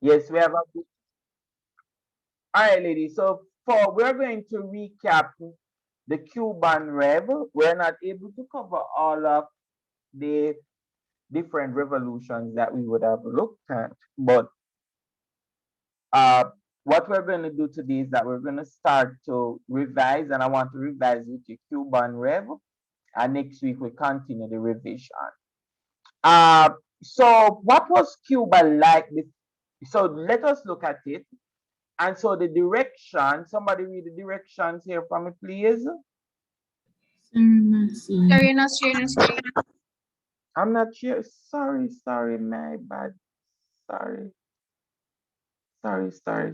Yes, we have a all right, ladies. So we're going to recap the Cuban Rev. We're not able to cover all of the different revolutions that we would have looked at, but uh, what we're going to do today is that we're going to start to revise, and I want to revise with the Cuban Rev, and next week we continue the revision. Uh, so what was Cuba like? So let us look at it. And so the direction, somebody read the directions here for me, please. Sir, you're not sharing your screen. I'm not sure. Sorry, my bad. Sorry, sorry.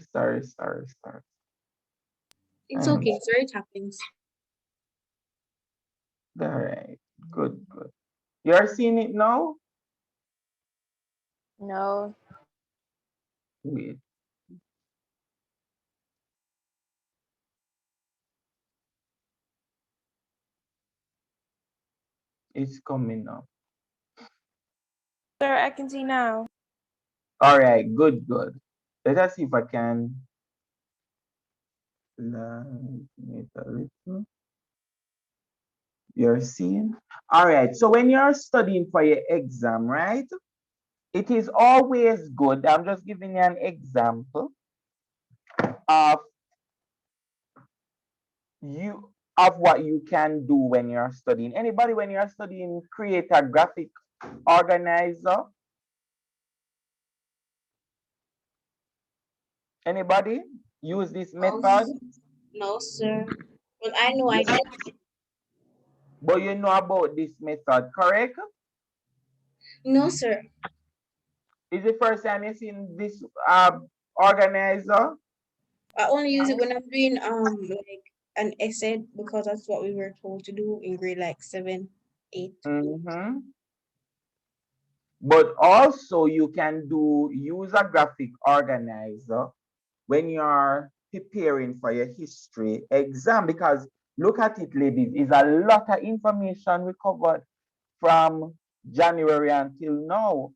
It's Um, okay, sir. It happens. all right, good. You're seeing it now? No. Wait, it's coming up. Sir, I can see now. All right, good. Let us see if I can. Wait a little. You're seeing? All right, so when you're studying for your exam, right? It is always good. I'm just giving you an example of you of what you can do when you're studying. Anybody when you're studying create a graphic organizer? Anybody use this No, method? no, sir. But I know I You, can. but you know about this method, correct? No, sir. Is the first time you seen this organizer? I only use it when I'm doing like an essay because that's what we were told to do in grade like 7, 8. Mm-hmm. But also you can do use a graphic organizer when you're preparing for your history exam, because look at it, ladies, is a lot of information we covered from January until now.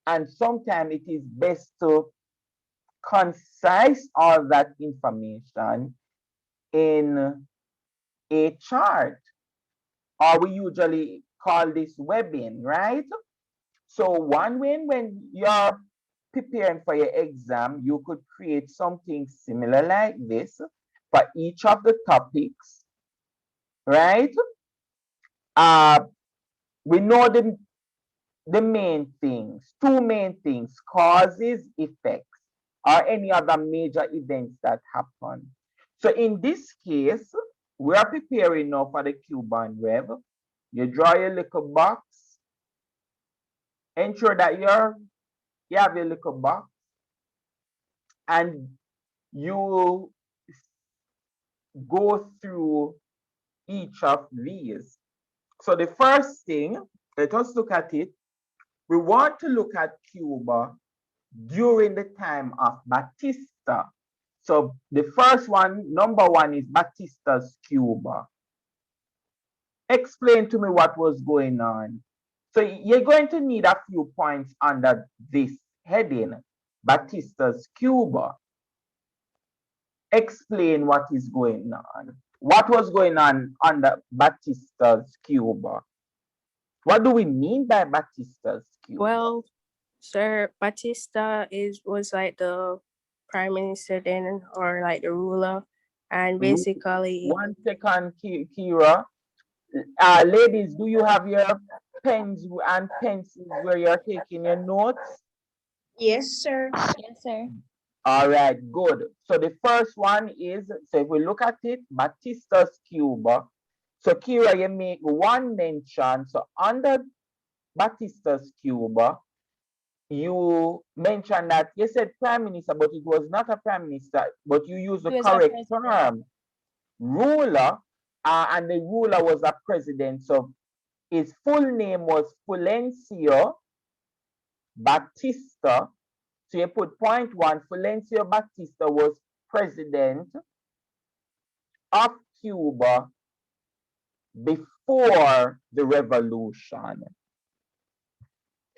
And sometimes it is best to concise all that information in a chart, or we usually call this webbing, right? So one way when you're preparing for your exam, you could create something similar like this for each of the topics, right? Uh, we know the main things, two main things, causes, effects, or any other major events that happen. So in this case, we are preparing now for the Cuban Web. You draw your little box, ensure that you have your little box, and you go through each of these. So the first thing, let us look at it. We want to look at Cuba during the time of Batista. So the first one, number one, is Batista's Cuba. Explain to me what was going on. So you're going to need a few points under this heading, Batista's Cuba. Explain what is going on. What was going on under Batista's Cuba? What do we mean by Batista's Cuba? Well, sir, Batista is was like the prime minister then, or like the ruler, and basically, 1 second, Kira. Ladies, do you have your pens and pencils where you're taking your notes? Yes, sir. yes, sir. All right, good. So the first one is, so if we look at it, Batista's Cuba. So Kira, you make one mention. So under Batista's Cuba, you mentioned that you said prime minister, but it was not a prime minister, but you used the He was a correct president. term, ruler, and the ruler was a president. So his full name was Fulgencio Batista. So you put point one, Fulgencio Batista was president of Cuba before the revolution.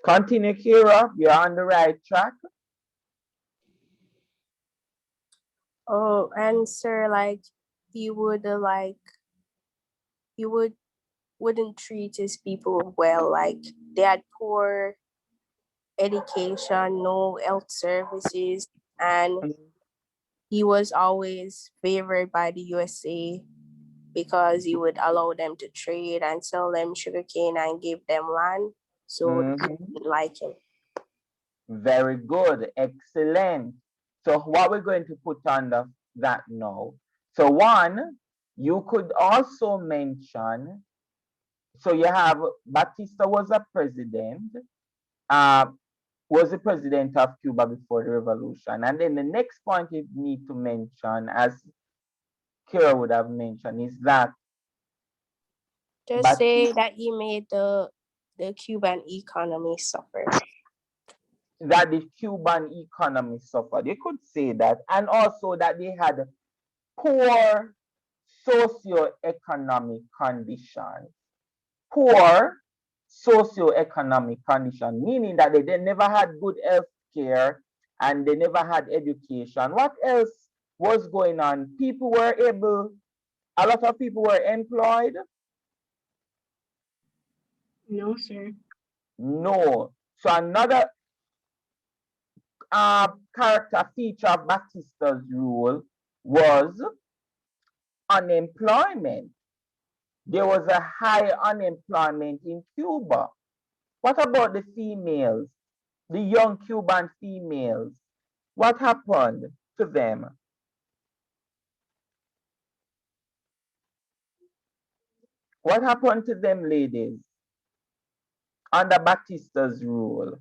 Continue, Kira. You're on the right track. Oh, and sir, like he would he wouldn't treat his people well. Like they had poor education, no health services, and he was always favored by the USA because he would allow them to trade and sell them sugarcane and give them land. So they Mhm. didn't like him. Very good. Excellent. So what we're going to put under that now. So one, you could also mention, so you have Batista was a president, uh, was the president of Cuba before the revolution. And then the next point you need to mention, as Kira would have mentioned, is that Just say Batista, that he made the Cuban economy suffer. that the Cuban economy suffered. You could say that. And also that they had poor socioeconomic conditions. Poor socioeconomic condition, meaning that they never had good health care and they never had education. What else was going on? People were able, a lot of people were employed. No, sir. No. So another character feature of Batista's rule was unemployment. There was a high unemployment in Cuba. What about the females, the young Cuban females? What happened to them? What happened to them, ladies, under Batista's rule?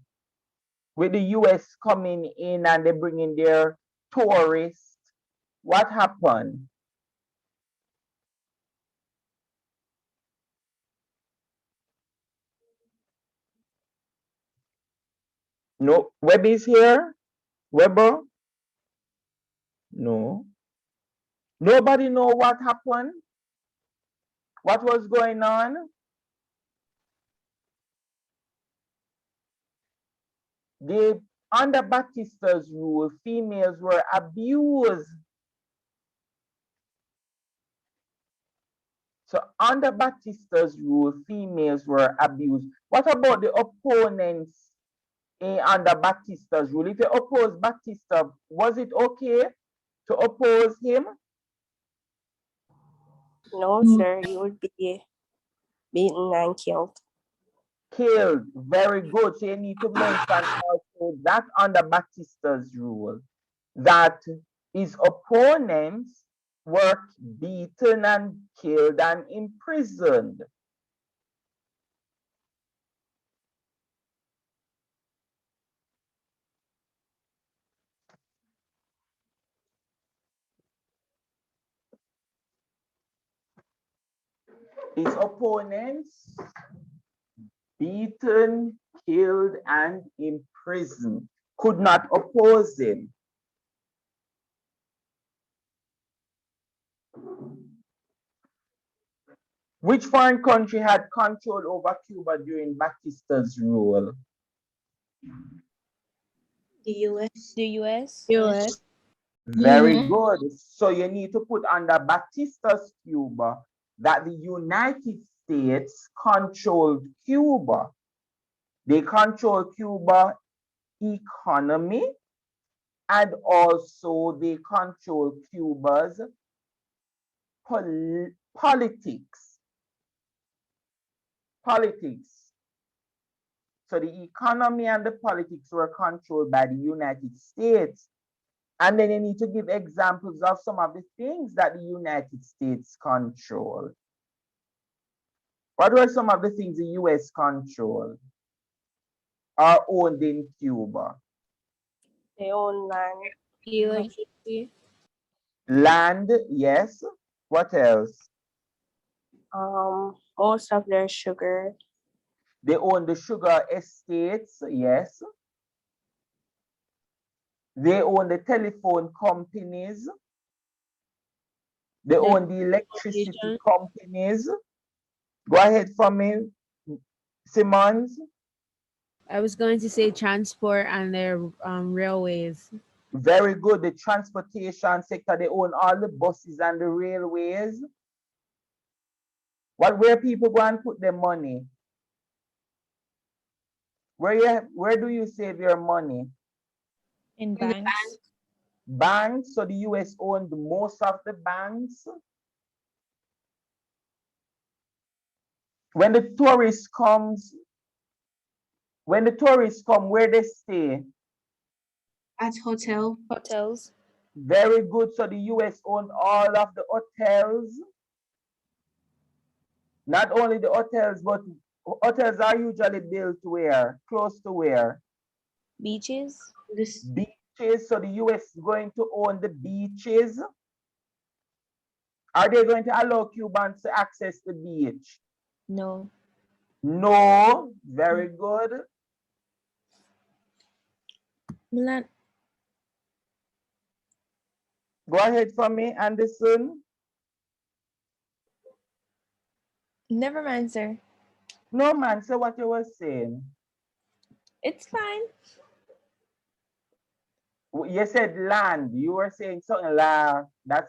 With the US coming in and they bring in their tourists, what happened? No, Web is here? Weber? No. Nobody know what happened? What was going on? The under Batista's rule, females were abused. So under Batista's rule, females were abused. What about the opponents under Batista's rule? If you oppose Batista, was it okay to oppose him? No, sir, you would be beaten and killed. Killed. Very good. So you need to mention also that under Batista's rule, that his opponents were beaten and killed and imprisoned. His opponents beaten, killed, and imprisoned. Could not oppose him. Which foreign country had control over Cuba during Batista's rule? The US. The US? US. Very good. So you need to put under Batista's Cuba that the United States controlled Cuba. They control Cuba economy and also they control Cuba's politics. Politics. So the economy and the politics were controlled by the United States. And then you need to give examples of some of the things that the United States controlled. What were some of the things the US controlled or owned in Cuba? They own land. Electricity. Land, yes. What else? Most of their sugar. They own the sugar estates, yes. They own the telephone companies. They own the electricity companies. Go ahead for me, Simmons. I was going to say transport and their railways. Very good. The transportation sector, they own all the buses and the railways. Where people go and put their money? Where do you save your money? In In the banks. Banks. So the US owned most of the banks. When the tourists come, where they stay? At hotel. Hotels. Very good. So the US owned all of the hotels. Not only the hotels, but hotels are usually built where? Close to where? Beaches. This Beaches. So the US is going to own the beaches. Are they going to allow Cubans to access the beach? No. No. Very good. Milan. Go ahead for me, Anderson. Never mind, sir. No, man, say what you were saying. It's fine. You said land. You were saying something like that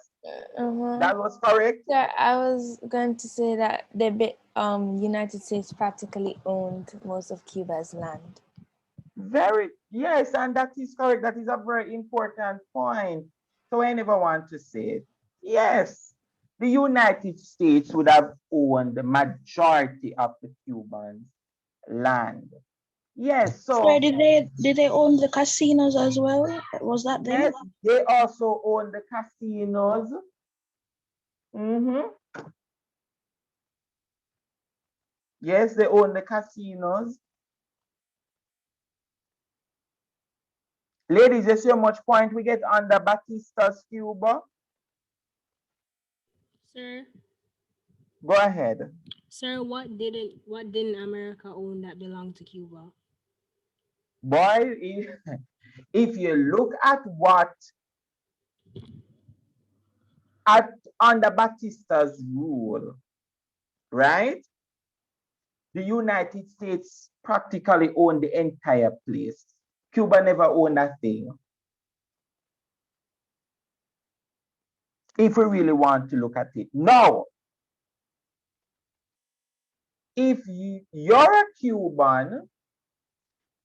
was correct. Sir, I was going to say that the United States practically owned most of Cuba's land. Yes, and that is correct. That is a very important point. So I never want to say it. Yes, the United States would have owned the majority of the Cuban land. Yes, so Sir, did they own the casinos as well? Was that them? yes, they also own the casinos. Yes, they own the casinos. Ladies, you see how much point we get under Batista's Cuba? Sir, Go ahead. sir, what didn't America own that belonged to Cuba? Boy, if you look at what under Batista's rule, right? The United States practically owned the entire place. Cuba never owned a thing. If we really want to look at it. Now, if you're a Cuban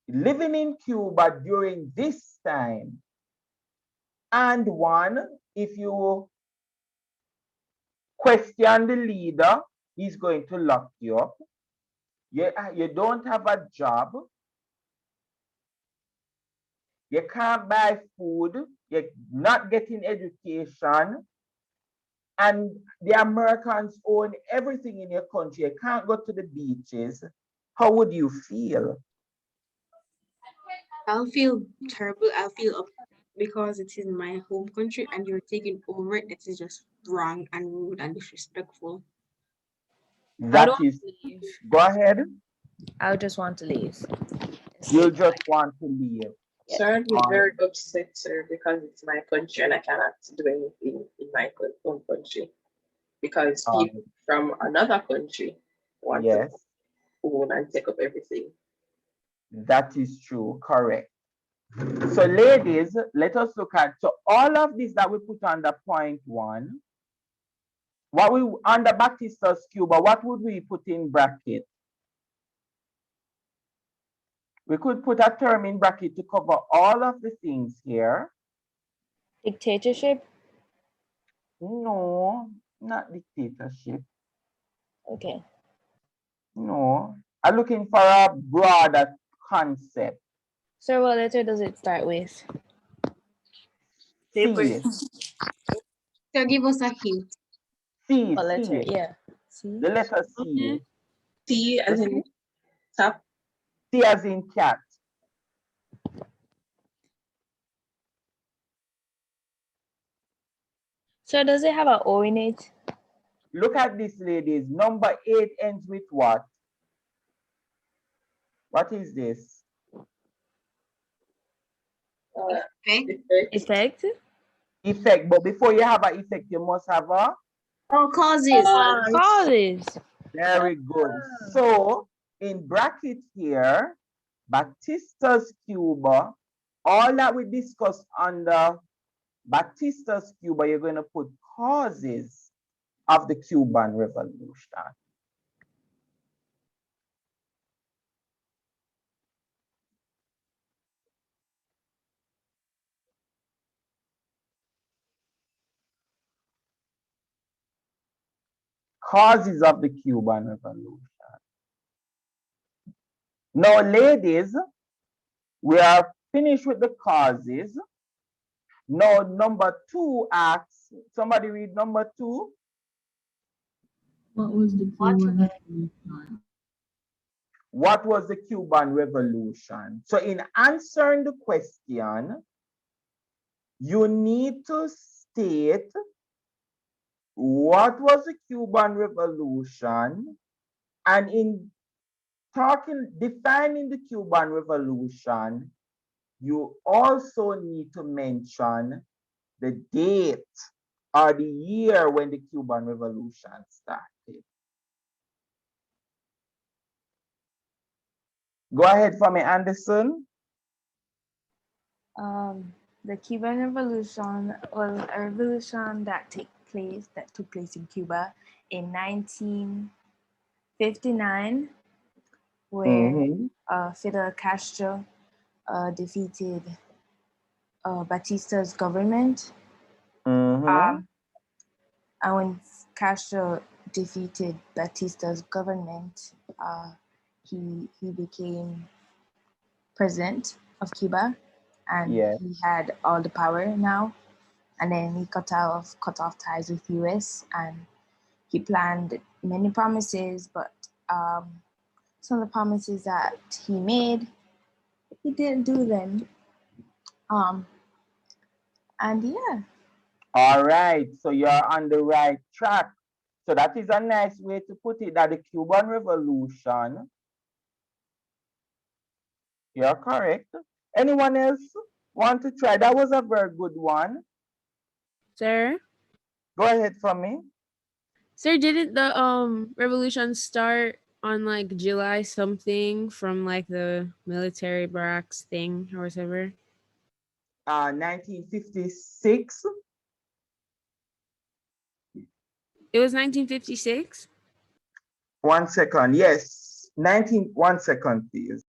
living in Cuba during this time, and if you question the leader, he's going to lock you up. You don't have a job. You can't buy food. You're not getting education. And the Americans own everything in your country. You can't go to the beaches. How would you feel? I'll feel terrible. I'll feel up because it is my home country and you're taking over it. It is just wrong and rude and disrespectful. That is, go ahead. I just want to leave. You just want to leave. Sir, I'd be very upset, sir, because it's my country and I cannot do anything in my own country. Because people from another country want to own and take up everything. That is true, correct. So ladies, let us look at, so all of this that we put under point 1, what we, under Batista's Cuba, what would we put in bracket? We could put a term in bracket to cover all of the things here. Dictatorship? No, not dictatorship. Okay. No, I'm looking for a broader concept. Sir, what letter does it start with? C. So give us a hint. C. What letter? C. Yeah. C. The letter C. C as in top. C as in cat. So does it have an O in it? Look at this, ladies. Number 8 ends with what? What is this? Effect? Effect. But before you have an effect, you must have a? Causes. Causes. Very good. So, in bracket here, Batista's Cuba all that we discussed under Batista's Cuba, you're going to put causes of the Cuban Revolution. Causes of the Cuban Revolution. Now, ladies, we are finished with the causes. Now, number 2 asks, somebody read number 2. What was the Cuban Revolution? What was the Cuban Revolution? So in answering the question, you need to state what was the Cuban Revolution, and in defining the Cuban Revolution, you also need to mention the date or the year when the Cuban Revolution started. Go ahead for me, Anderson. The Cuban Revolution was a revolution that took place in Cuba in 1959, where Fidel Castro defeated Batista's government. And when Castro defeated Batista's government, he became president of Cuba, and he had all the power now. And then he cut off ties with US, and he planned many promises, but some of the promises that he made, he didn't do them. And yeah. All right, so you're on the right track. So that is a nice way to put it, that the Cuban Revolution, you're correct. Anyone else want to try? That was a very good one. Sir? Go ahead for me. Sir, didn't the revolution start on like July something from like the military barracks thing or whatever? 1956. It was 1956? 1 second, yes. 1 second, please.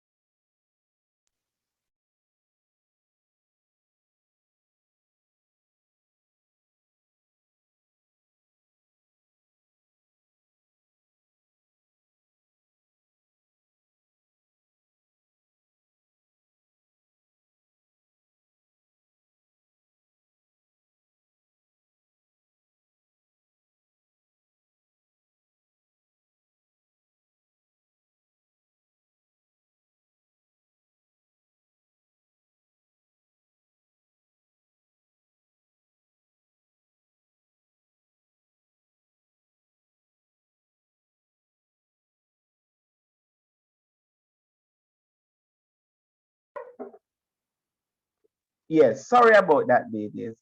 Yes, sorry about that, ladies.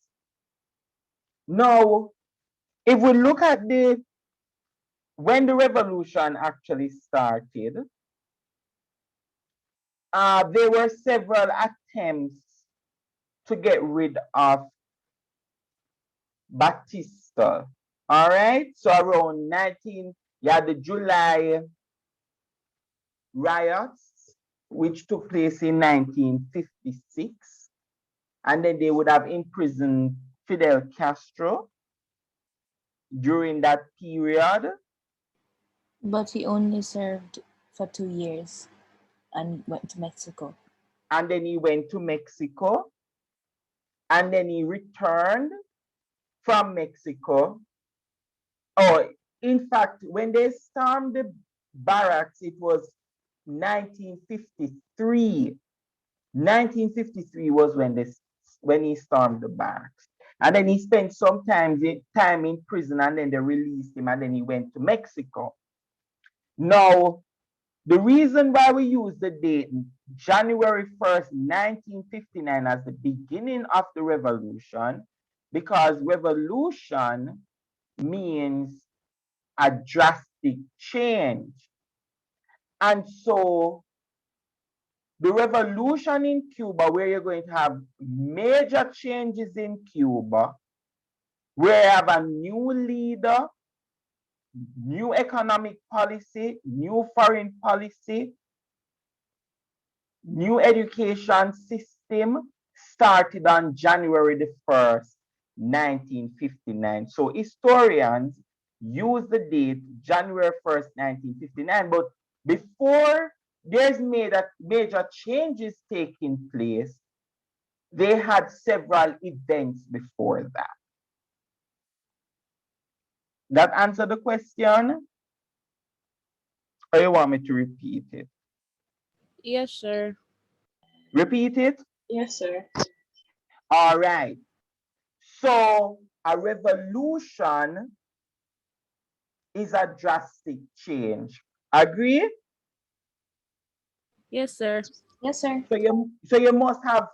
Now, if we look at when the revolution actually started, there were several attempts to get rid of Batista. All right, so around you had the July riots, which took place in 1956. And then they would have imprisoned Fidel Castro during that period. But he only served for 2 years and went to Mexico. And then he went to Mexico. And then he returned from Mexico. Oh, in fact, when they stormed the barracks, it was 1953. 1953 was when he stormed the barracks. And then he spent some time in prison, and then they released him, and then he went to Mexico. Now, the reason why we use the date January 1st, 1959 as the beginning of the revolution, because revolution means a drastic change. And so the revolution in Cuba, where you're going to have major changes in Cuba, where you have a new leader, new economic policy, new foreign policy, new education system, started on January the 1st, 1959. So historians use the date January 1st, 1959, but before there's major changes taking place, they had several events before that. That answer the question? Or you want me to repeat it? Yes, sir. Repeat it? Yes, sir. All right. So a revolution is a drastic change. Agree? Yes, sir. Yes, sir. So you must have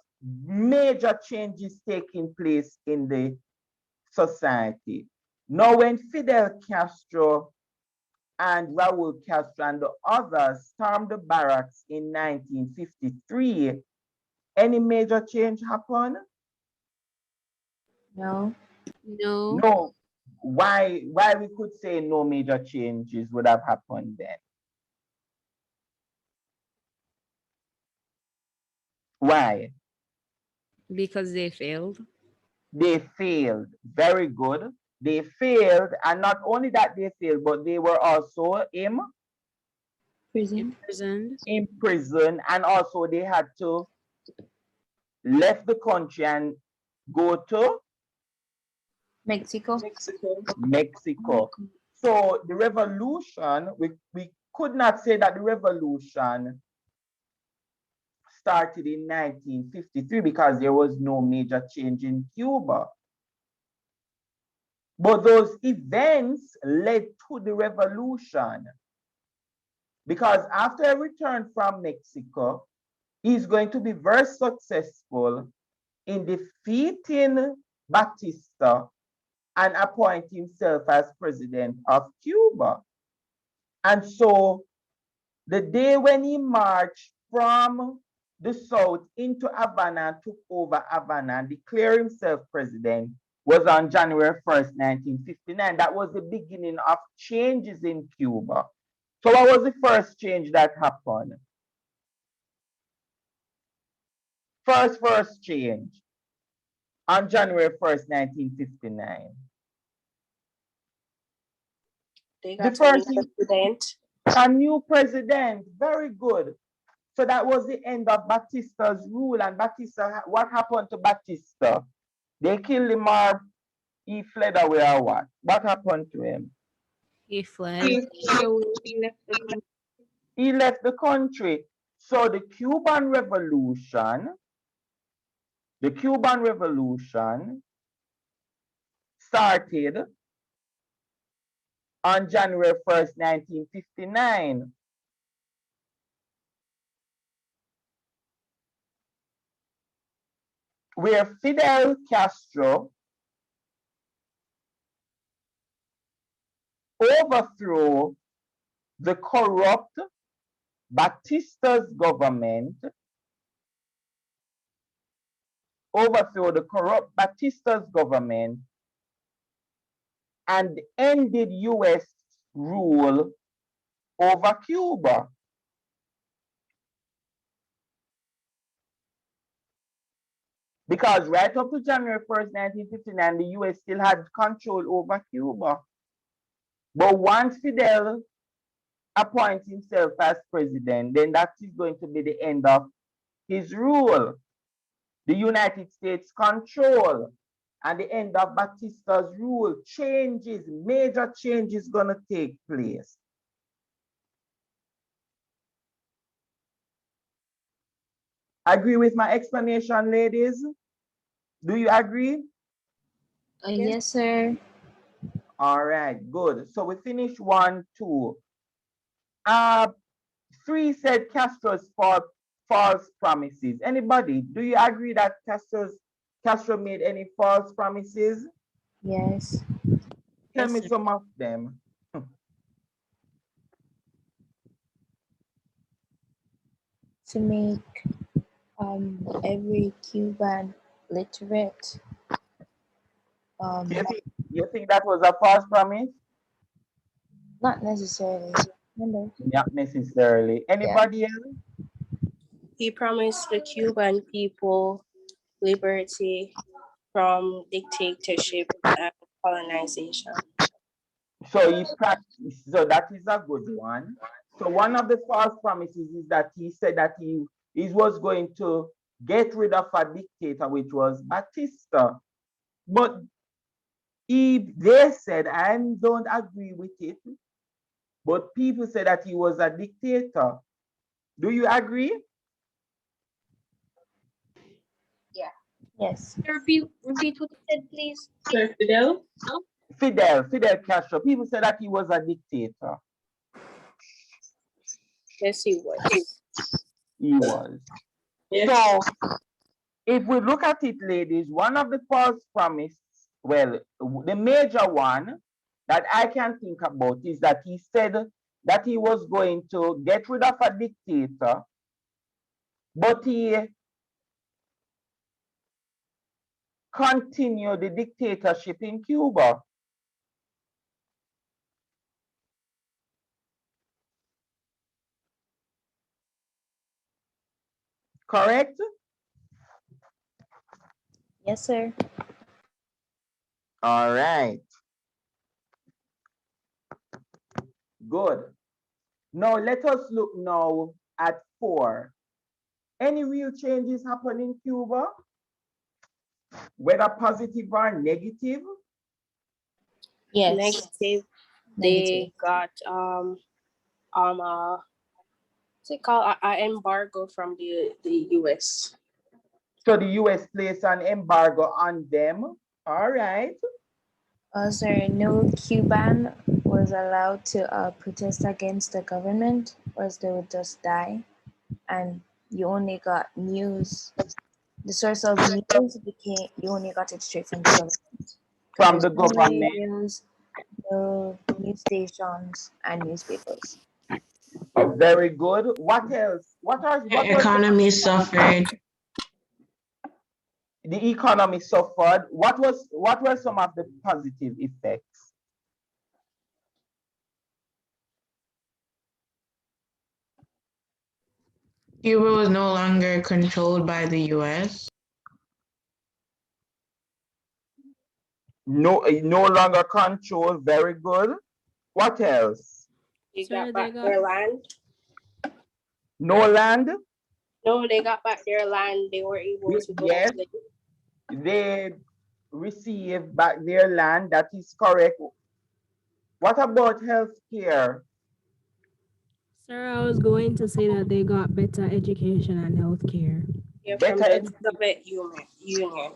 major changes taking place in the society. Now, when Fidel Castro and Raúl Castro and the others stormed the barracks in 1953, any major change happen? No. No. No. Why we could say no major changes would have happened then? Why? Because they failed. They failed. Very good. They failed, and not only that they failed, but they were also Prison. imprisoned, and also they had to left the country and go to Mexico. Mexico. So the revolution, we could not say that the revolution started in 1953 because there was no major change in Cuba. But those events led to the revolution. Because after a return from Mexico, he's going to be very successful in defeating Batista and appoint himself as president of Cuba. And so the day when he marched from the south into Havana, took over Havana, and declared himself president was on January 1st, 1959. That was the beginning of changes in Cuba. So what was the first change that happened? First change on January 1st, 1959. They The got a first new president. a new president. Very good. So that was the end of Batista's rule. And Batista, what happened to Batista? They killed him or he fled away or what? What happened to him? He fled. He left the country. He left the country. So the Cuban Revolution started on January 1st, 1959. Where Fidel Castro overthrew the corrupt Batista's government, and ended US rule over Cuba. Because right up to January 1st, 1959, the US still had control over Cuba. But once Fidel appoints himself as president, then that is going to be the end of his rule. The United States control and the end of Batista's rule. Major changes gonna take place. Agree with my explanation, ladies? Do you agree? Yes, sir. All right, good. So we finished 1, 2. 3 said Castro's false promises. Anybody? Do you agree that Castro made any false promises? Yes. Tell Yes, me sir. some of them. to make every Cuban literate. You think that was a false promise? Not necessarily. Not necessarily. Anybody else? He promised the Cuban people liberty from dictatorship and colonization. So he practiced, so that is a good one. So one of the false promises is that he said that he was going to get rid of a dictator, which was Batista. But they said, I don't agree with it, but people said that he was a dictator. Do you agree? Yeah. Yes. Repeat what you said, please. Sir Fidel? Fidel Castro. People said that he was a dictator. Yes, he was. He was. Yes. So if we look at it, ladies, one of the false promises, well, the major one that I can think about is that he said that he was going to get rid of a dictator, but he continued the dictatorship in Cuba. Correct? Yes, sir. All right. Good. Now let us look now at 4. Any real changes happen in Cuba? Whether positive or negative? Yes. Negative. They got what's it called? An embargo from the US. So the US placed an embargo on them. All right. Also, no Cuban was allowed to protest against the government, or else they would just die. And you only got news. The source of news became you only got it straight from the government. From the No government. radios, no news stations, and newspapers. Very good. What else? What Economy suffered. The economy suffered. What were some of the positive effects? Cuba was no longer controlled by the US. No longer controlled. Very good. What else? They got back their land. No land? No, they got back their land. They were able to go. Yes. They received back their land. That is correct. What about healthcare? Sir, I was going to say that they got better education and healthcare. Yeah, from the Soviet Union.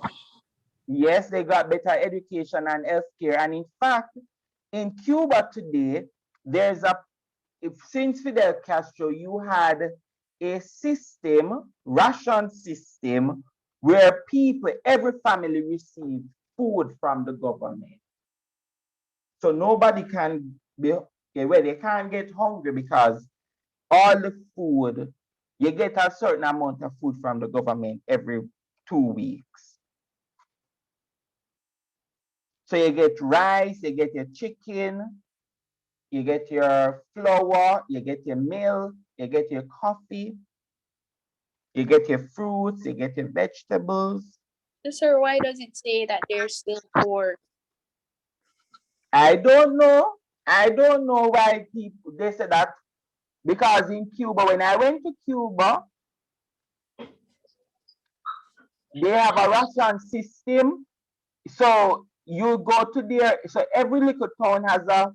Yes, they got better education and healthcare. And in fact, in Cuba today, there's since Fidel Castro, you had a system, ration system, where every family received food from the government. So nobody can they can't get hungry because all the food, you get a certain amount of food from the government every 2 weeks. So you get rice, you get your chicken, you get your flour, you get your milk, you get your coffee, you get your fruits, you get your vegetables. Sir, why does it say that they're still poor? I don't know. I don't know why they say that, because in Cuba, when I went to Cuba, they have a ration system. So you go to there. So every little town has a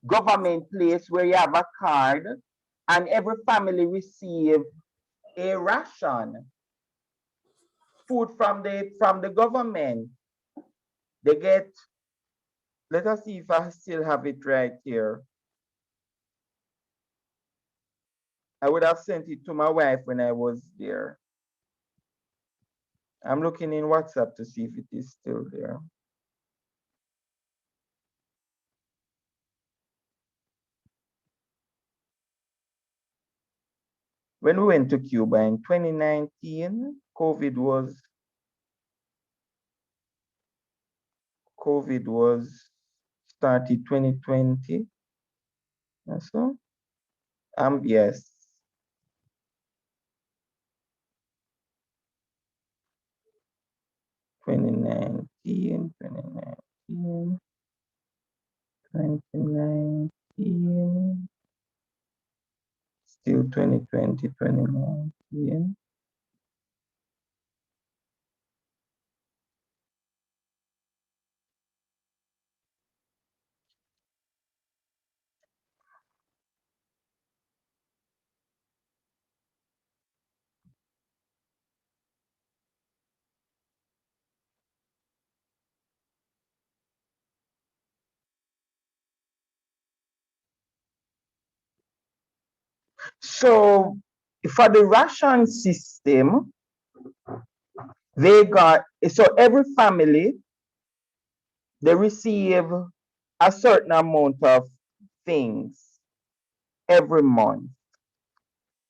government place where you have a card, and every family receive a ration, food from the government. They get. Let us see if I still have it right here. I would have sent it to my wife when I was there. I'm looking in WhatsApp to see if it is still there. when we went to Cuba in 2019, COVID was started 2020. So, yes. 2019, 2019, still 2020, 2019. So for the ration system, they got, so every family, they receive a certain amount of things every month.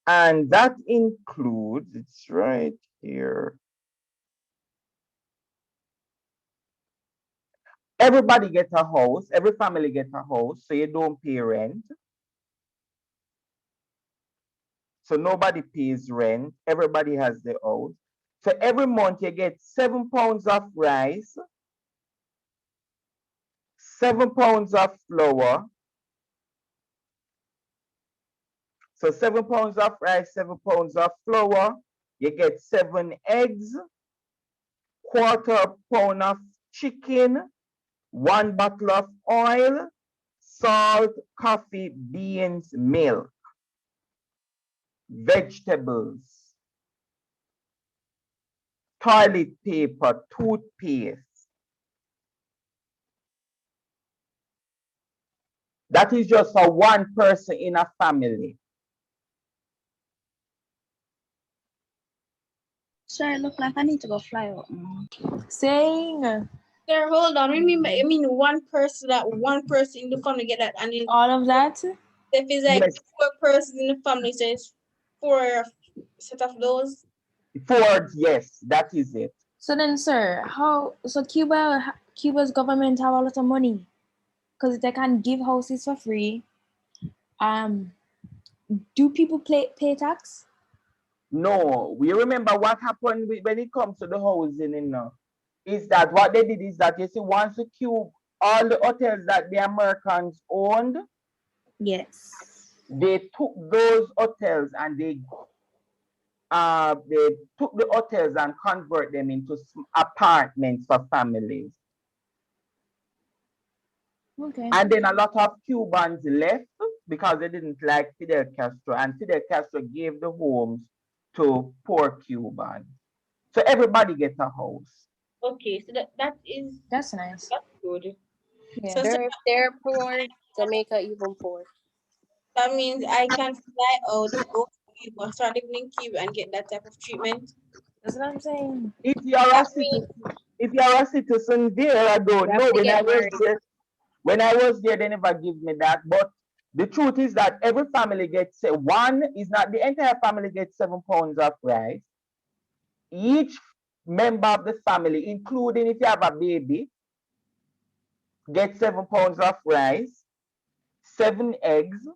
And that includes, it's right here. Everybody gets a house, every family gets a house, so you don't pay rent. So nobody pays rent, everybody has the house. So every month you get 7 pounds of rice, 7 pounds of flour. So 7 pounds of rice, 7 pounds of flour. You get 7 eggs, quarter pound of chicken, 1 bottle of oil, salt, coffee, beans, milk, vegetables, toilet paper, toothpaste. That is just for one person in a family. Sorry, look like I need to go fly out. Saying Sir, hold on. I mean one person in the family get that, and then all of that. if it's like Yes. 4 persons in the family, so it's 4 set of those. Ford, yes, that is it. So then, sir, Cuba's government have a lot of money because they can give houses for free. Do people pay tax? No, we remember what happened when it comes to the housing, is that what they did is that, you see, once the Cube, all the hotels that the Americans owned, Yes. they took those hotels and they took the hotels and convert them into apartments for families. Okay. And then a lot of Cubans left because they didn't like Fidel Castro, and Fidel Castro gave the homes to poor Cubans. So everybody gets a house. Okay, so that's nice. That's good. Yeah. So If they're poor, Jamaica even poor. that means I can fly out, go to Cuba, start living in Cuba, and get that type of treatment. That's what I'm saying. If you're a citizen there, I don't know. When I was there, they never give me that. But the truth is that every family gets one, is not the entire family gets 7 pounds of rice. Each member of the family, including if you have a baby, gets 7 pounds of rice, 7 eggs.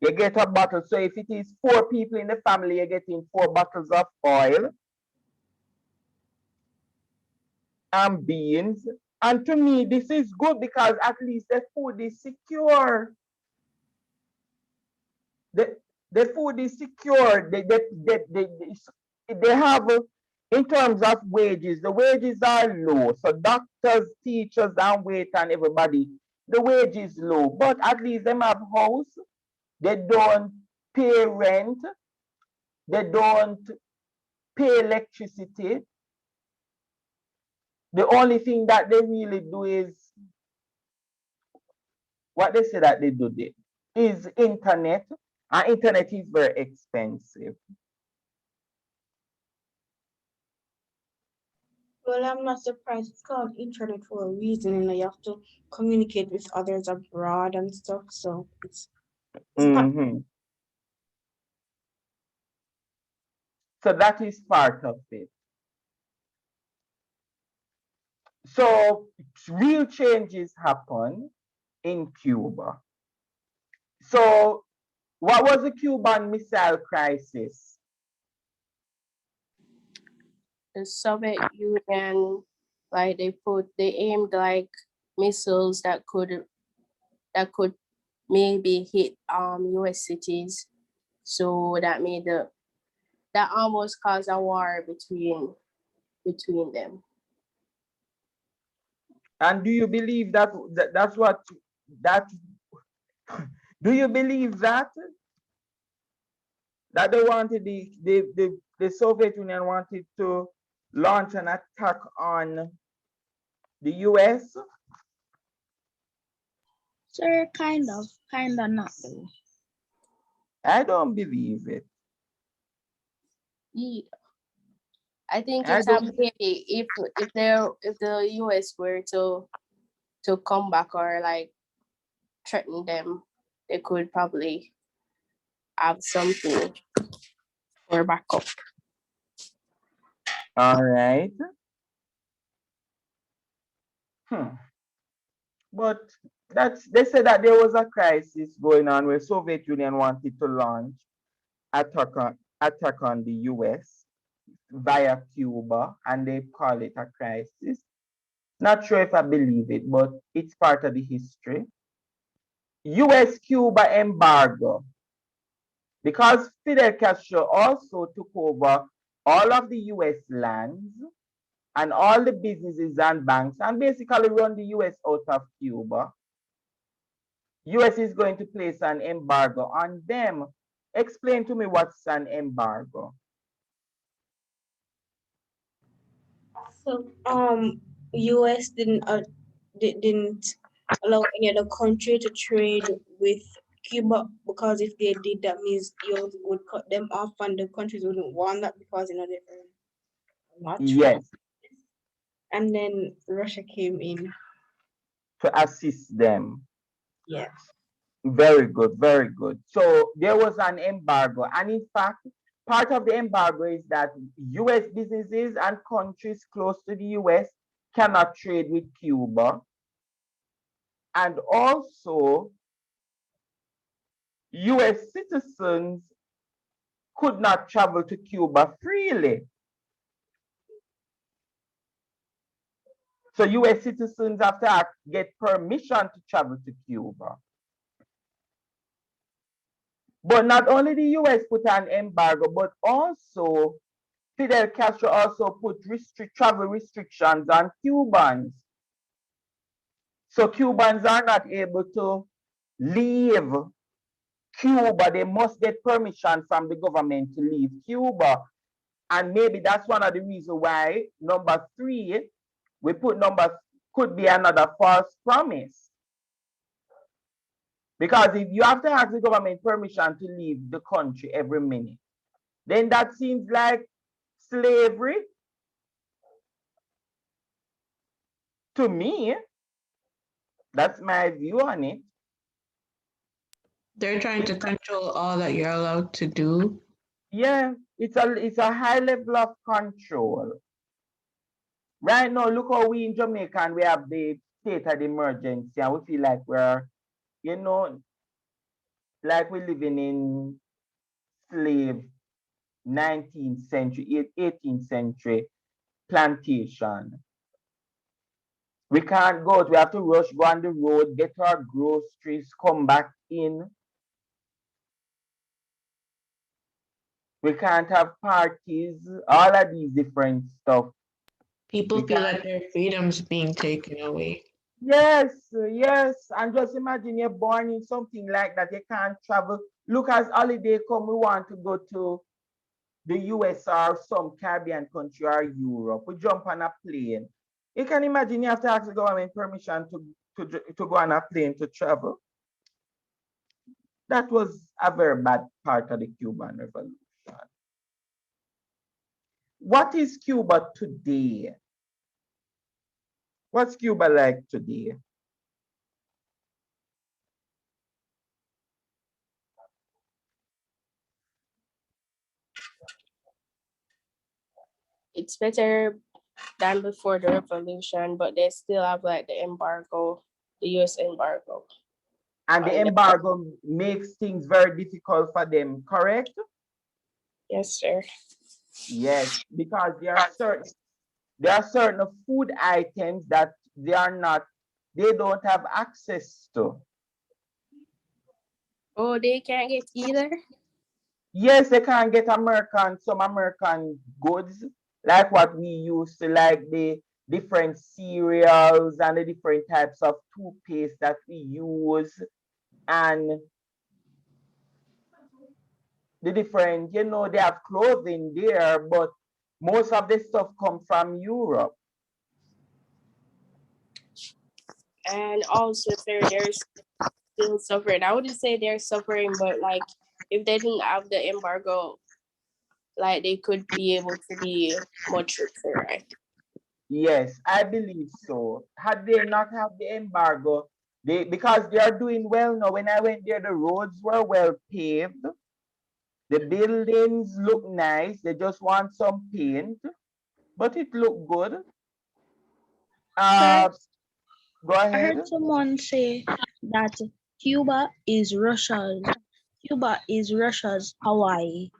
You get a bottle. So if it is 4 people in the family, you're getting 4 bottles of oil and beans. And to me, this is good because at least the food is secure. The food is secure. They have, in terms of wages, the wages are low. So doctors, teachers, and waiters and everybody, the wage is low. But at least them have house. They don't pay rent. They don't pay electricity. The only thing that they really do is what they say that they do is internet, and internet is very expensive. Well, I'm not surprised. It's called internet for a reason, and you have to communicate with others abroad and stuff. So it's Mm-hmm. So that is part of it. So real changes happen in Cuba. So what was the Cuban Missile Crisis? The Soviet Union, like they aimed like missiles that could maybe hit US cities. So that almost caused a war between them. And do you believe that's what that do you believe that they wanted the Soviet Union wanted to launch an attack on the US? Sir, kind of not though. I don't believe it. Yeah. I think I it's a don't. maybe if the US were to come back or like threaten them, they could probably have something for backup. All right. But they said that there was a crisis going on where Soviet Union wanted to launch attack on the US via Cuba, and they call it a crisis. Not sure if I believe it, but it's part of the history. US Cuba embargo. Because Fidel Castro also took over all of the US lands and all the businesses and banks and basically run the US out of Cuba. US is going to place an embargo on them. Explain to me what's an embargo. So US didn't allow any other country to trade with Cuba, because if they did, that means US would cut them off, and the countries wouldn't want that because they're not trade. Yes, And then Russia came in. to assist them. Yeah. Very good, very good. So there was an embargo. And in fact, part of the embargo is that US businesses and countries close to the US cannot trade with Cuba. And also, US citizens could not travel to Cuba freely. So US citizens have to get permission to travel to Cuba. But not only the US put an embargo, but also Fidel Castro also put travel restrictions on Cubans. So Cubans are not able to leave Cuba. They must get permission from the government to leave Cuba. And maybe that's one of the reasons why number 3, we put could be another false promise. Because if you have to ask the government permission to leave the country every minute, then that seems like slavery to me. That's my view on it. They're trying to control all that you're allowed to do. Yeah, it's a high level of control. Right now, look how we in Jamaica and we have the state of emergency, and we feel like we're, like we're living in slave 19th century, 18th century plantation. We can't go out. We have to rush, go on the road, get our groceries, come back in. We can't have parties, all of these different stuff. People feel like their freedom's being taken away. Yes, yes. And just imagine you're born in something like that. You can't travel. Look, as holiday come, we want to go to the US or some Caribbean country or Europe. We jump on a plane. You can imagine you have to ask the government permission to go on a plane to travel. That was a very bad part of the Cuban Revolution. What is Cuba today? What's Cuba like today? it's better than before the revolution, but they still have like the embargo, the US embargo. And the embargo makes things very difficult for them, correct? Yes, sir. Yes, because there are certain food items that they don't have access to. Oh, they can't get either? Yes, they can't get some American goods, like what we used to, like the different cereals and the different types of toothpaste that we use, and the different, they have clothing there, but most of the stuff come from Europe. And also, sir, they're still suffering. I wouldn't say they're suffering, but like if they didn't have the embargo, like they could be able to be much richer, right? Yes, I believe so. Had they not have the embargo, because they are doing well now. When I went there, the roads were well paved. The buildings look nice. They just want some paint, but it looked good. Sir, Go I ahead. heard someone say that Cuba is Russia's Hawaii.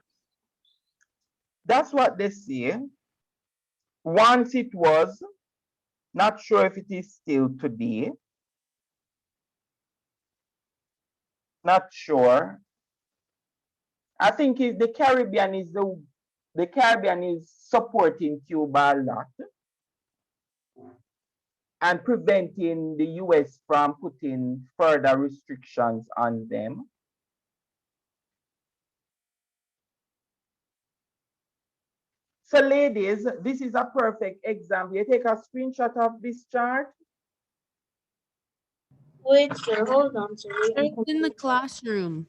That's what they say. Once it was, not sure if it is still today. Not sure. I think the Caribbean is supporting Cuba a lot and preventing the US from putting further restrictions on them. So ladies, this is a perfect example. You take a screenshot of this chart. Wait, sir, hold on, sir. It's in the classroom.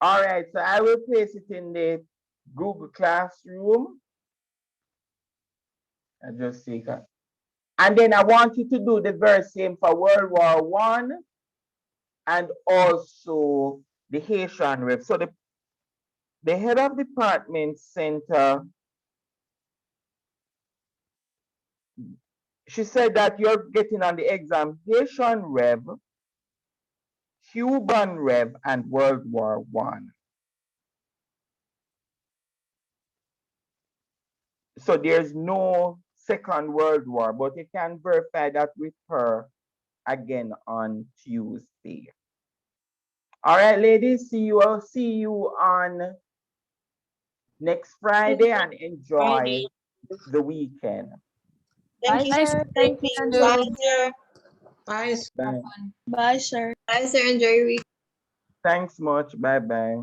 All right, so I will place it in the Google Classroom. I just see that. And then I want you to do the very same for World War I and also the Haitian Web. So the head of department center, she said that you're getting on the exam Haitian Rev, Cuban Rev, and World War I. So there's no Second World War, but you can verify that with her again on Tuesday. All right, ladies, I'll see you on next Friday and enjoy the weekend. Thank you, sir. Thank you. Bye, sir. Bye. Bye. Bye, sir. Bye, sir. Enjoy your week. Thanks much. Bye-bye.